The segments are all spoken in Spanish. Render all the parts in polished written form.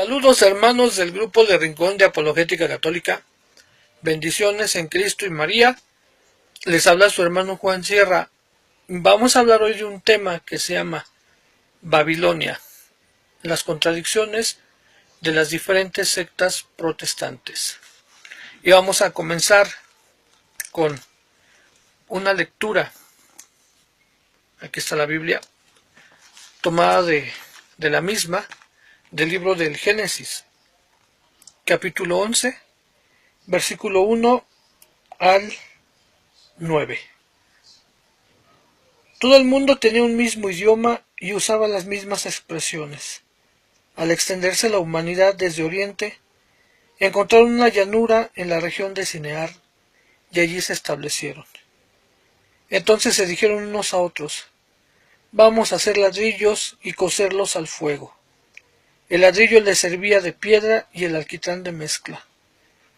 Saludos hermanos del grupo de Rincón de Apologética Católica. Bendiciones en Cristo y María. Les habla su hermano Juan Sierra. Vamos a hablar hoy de un tema que se llama Babilonia, las contradicciones de las diferentes sectas protestantes. Y vamos a comenzar con una lectura. Aquí está la Biblia, tomada de la misma, del libro del Génesis, capítulo 11, versículo 1 al 9. Todo el mundo tenía un mismo idioma y usaba las mismas expresiones. Al extenderse la humanidad desde Oriente, encontraron una llanura en la región de Sinear y allí se establecieron. Entonces se dijeron unos a otros: vamos a hacer ladrillos y coserlos al fuego. El ladrillo les servía de piedra y el alquitrán de mezcla.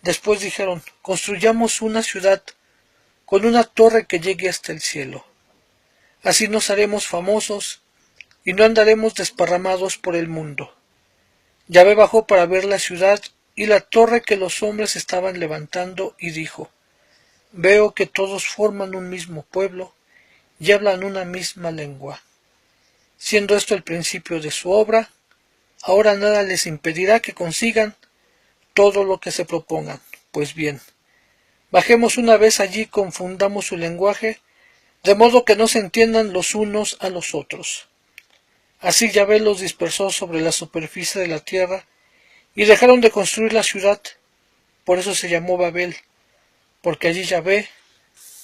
Después dijeron: construyamos una ciudad con una torre que llegue hasta el cielo. Así nos haremos famosos y no andaremos desparramados por el mundo. Yahvé bajó para ver la ciudad y la torre que los hombres estaban levantando y dijo: veo que todos forman un mismo pueblo y hablan una misma lengua. Siendo esto el principio de su obra, ahora nada les impedirá que consigan todo lo que se propongan. Pues bien, bajemos una vez allí y confundamos su lenguaje, de modo que no se entiendan los unos a los otros. Así Yahvé los dispersó sobre la superficie de la tierra y dejaron de construir la ciudad. Por eso se llamó Babel, porque allí Yahvé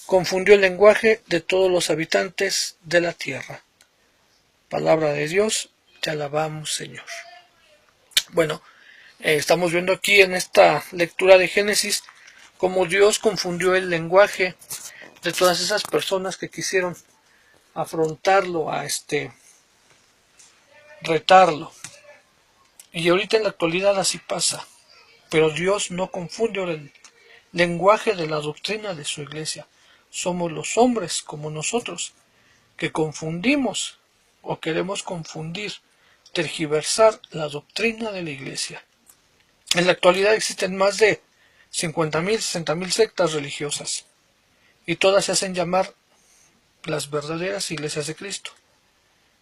confundió el lenguaje de todos los habitantes de la tierra. Palabra de Dios, te alabamos, Señor. Bueno, estamos viendo aquí en esta lectura de Génesis cómo Dios confundió el lenguaje de todas esas personas que quisieron afrontarlo, retarlo. Y ahorita en la actualidad así pasa. Pero Dios no confunde el lenguaje de la doctrina de su iglesia. Somos los hombres como nosotros que confundimos o queremos confundir, tergiversar la doctrina de la iglesia. En la actualidad existen más de 50,000, 60,000 sectas religiosas y todas se hacen llamar las verdaderas iglesias de Cristo.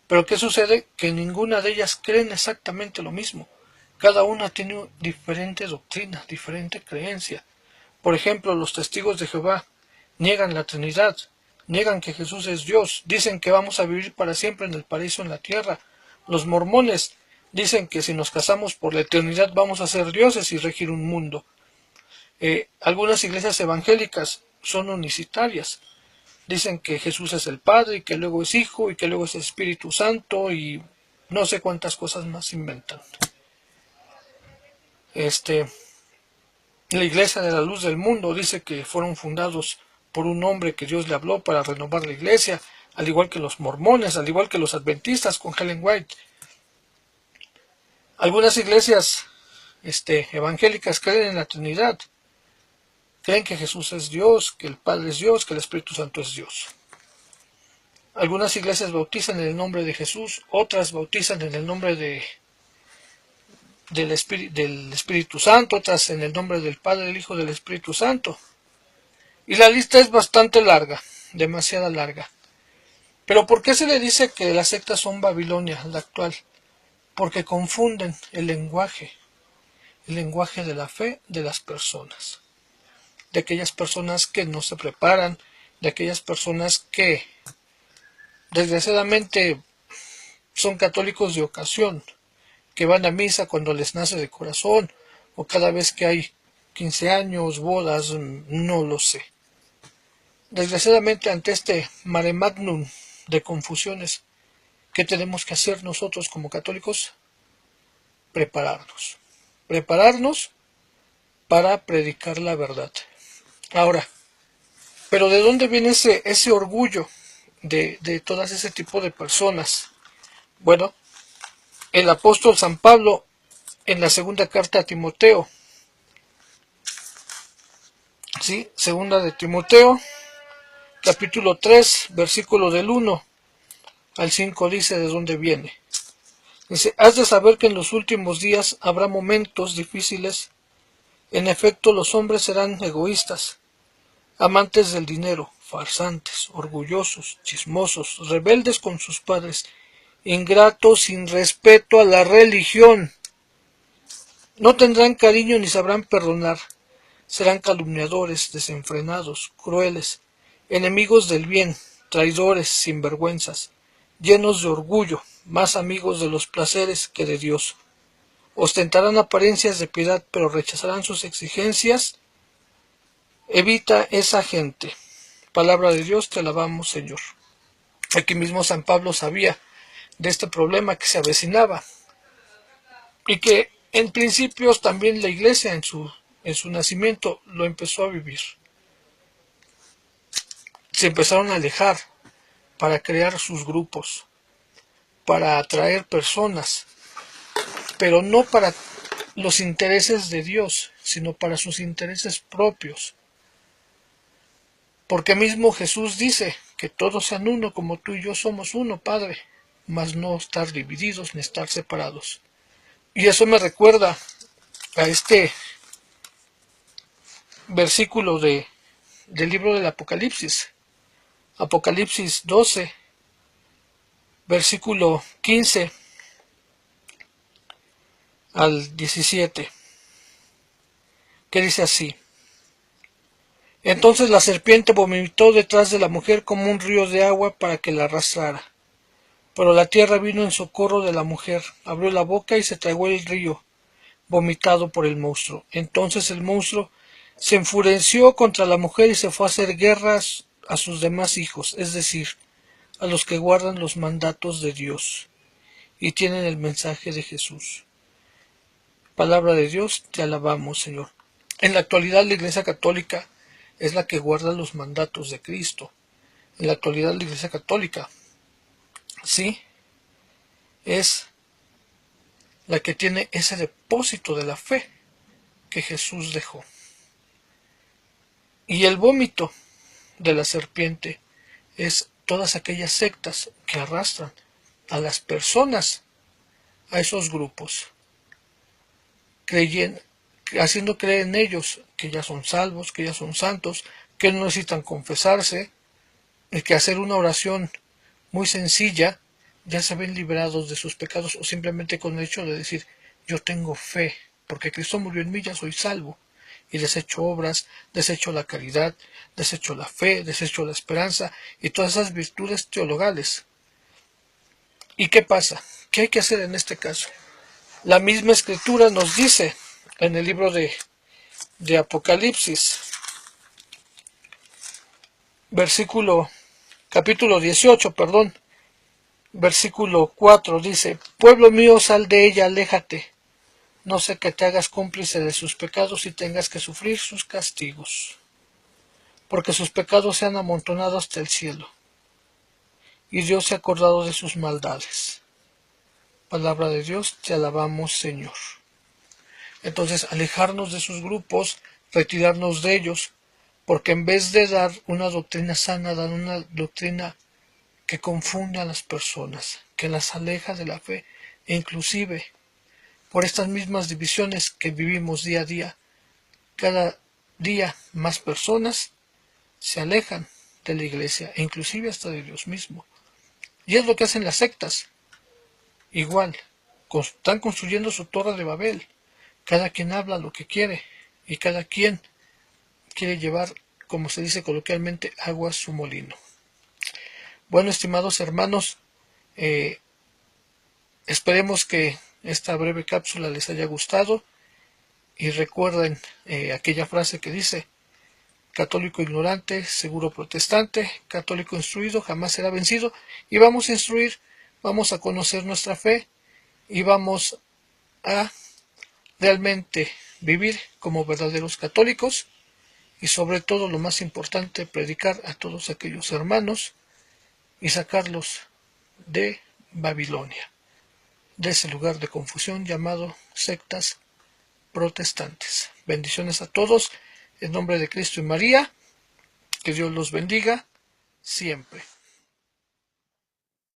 Pero ¿qué sucede? Que ninguna de ellas creen exactamente lo mismo. Cada una tiene diferente doctrina, diferente creencia. Por ejemplo, los testigos de Jehová niegan la Trinidad, niegan que Jesús es Dios, dicen que vamos a vivir para siempre en el paraíso en la tierra. Los mormones dicen que si nos casamos por la eternidad vamos a ser dioses y regir un mundo. Algunas iglesias evangélicas son unicitarias. Dicen que Jesús es el Padre, y que luego es Hijo, y que luego es Espíritu Santo, y no sé cuántas cosas más inventan. La Iglesia de la Luz del Mundo dice que fueron fundados por un hombre que Dios le habló para renovar la iglesia, al igual que los mormones, al igual que los adventistas con Ellen White. Algunas iglesias evangélicas creen en la Trinidad. Creen que Jesús es Dios, que el Padre es Dios, que el Espíritu Santo es Dios. Algunas iglesias bautizan en el nombre de Jesús, otras bautizan en el nombre del Espíritu Santo, otras en el nombre del Padre, del Hijo y del Espíritu Santo. Y la lista es bastante larga, demasiado larga. Pero ¿por qué se le dice que las sectas son Babilonia, la actual? Porque confunden el lenguaje de la fe de las personas. De aquellas personas que no se preparan, de aquellas personas que desgraciadamente son católicos de ocasión, que van a misa cuando les nace de corazón, o cada vez que hay 15 años, bodas, no lo sé. Desgraciadamente, ante este mare magnum de confusiones, ¿qué tenemos que hacer nosotros como católicos? Prepararnos. Prepararnos para predicar la verdad. Ahora, ¿pero de dónde viene ese orgullo de todas ese tipo de personas? Bueno, el apóstol San Pablo, en la segunda carta a Timoteo, ¿sí? Segunda de Timoteo, capítulo 3, versículo del 1 al 5 dice de dónde viene. Dice, has de saber que en los últimos días habrá momentos difíciles. En efecto, los hombres serán egoístas, amantes del dinero, farsantes, orgullosos, chismosos, rebeldes con sus padres, ingratos, sin respeto a la religión. No tendrán cariño ni sabrán perdonar. Serán calumniadores, desenfrenados, crueles, enemigos del bien, traidores, sinvergüenzas, llenos de orgullo, más amigos de los placeres que de Dios. Ostentarán apariencias de piedad, pero rechazarán sus exigencias. Evita esa gente. Palabra de Dios, te alabamos, Señor. Aquí mismo San Pablo sabía de este problema que se avecinaba y que en principios también la Iglesia en su nacimiento lo empezó a vivir. Se empezaron a alejar para crear sus grupos, para atraer personas, pero no para los intereses de Dios, sino para sus intereses propios. Porque mismo Jesús dice que todos sean uno como tú y yo somos uno, Padre, mas no estar divididos ni estar separados. Y eso me recuerda a este versículo del libro del Apocalipsis. Apocalipsis 12, versículo 15 al 17, que dice así. Entonces la serpiente vomitó detrás de la mujer como un río de agua para que la arrastrara. Pero la tierra vino en socorro de la mujer, abrió la boca y se tragó el río, vomitado por el monstruo. Entonces el monstruo se enfureció contra la mujer y se fue a hacer guerras a sus demás hijos, es decir, a los que guardan los mandatos de Dios y tienen el mensaje de Jesús. Palabra de Dios, te alabamos, Señor. En la actualidad la Iglesia Católica es la que guarda los mandatos de Cristo. En la actualidad la Iglesia Católica, sí, es la que tiene ese depósito de la fe que Jesús dejó. Y el vómito de la serpiente es todas aquellas sectas que arrastran a las personas a esos grupos, haciendo creer en ellos que ya son salvos, que ya son santos, que no necesitan confesarse, y que hacer una oración muy sencilla ya se ven liberados de sus pecados, o simplemente con el hecho de decir yo tengo fe, porque Cristo murió en mí, ya soy salvo, y desecho obras, desecho la caridad, desecho la fe, desecho la esperanza y todas esas virtudes teologales. ¿Y qué pasa? ¿Qué hay que hacer en este caso? La misma Escritura nos dice en el libro de Apocalipsis, capítulo 18, versículo 4, dice, pueblo mío, sal de ella, aléjate, no sé que te hagas cómplice de sus pecados y tengas que sufrir sus castigos, porque sus pecados se han amontonado hasta el cielo, y Dios se ha acordado de sus maldades. Palabra de Dios, te alabamos, Señor. Entonces, alejarnos de sus grupos, retirarnos de ellos, porque en vez de dar una doctrina sana, dan una doctrina que confunde a las personas, que las aleja de la fe, e inclusive por estas mismas divisiones que vivimos día a día, cada día más personas se alejan de la iglesia, e inclusive hasta de Dios mismo. Y es lo que hacen las sectas. Igual, están construyendo su torre de Babel. Cada quien habla lo que quiere y cada quien quiere llevar, como se dice coloquialmente, agua a su molino. Bueno, estimados hermanos, esperemos que esta breve cápsula les haya gustado y recuerden aquella frase que dice: católico ignorante, seguro protestante, católico instruido jamás será vencido. Y vamos a instruir, vamos a conocer nuestra fe y vamos a realmente vivir como verdaderos católicos y, sobre todo, lo más importante, predicar a todos aquellos hermanos y sacarlos de Babilonia, de ese lugar de confusión llamado sectas protestantes. Bendiciones a todos en nombre de Cristo y María. Que Dios los bendiga siempre.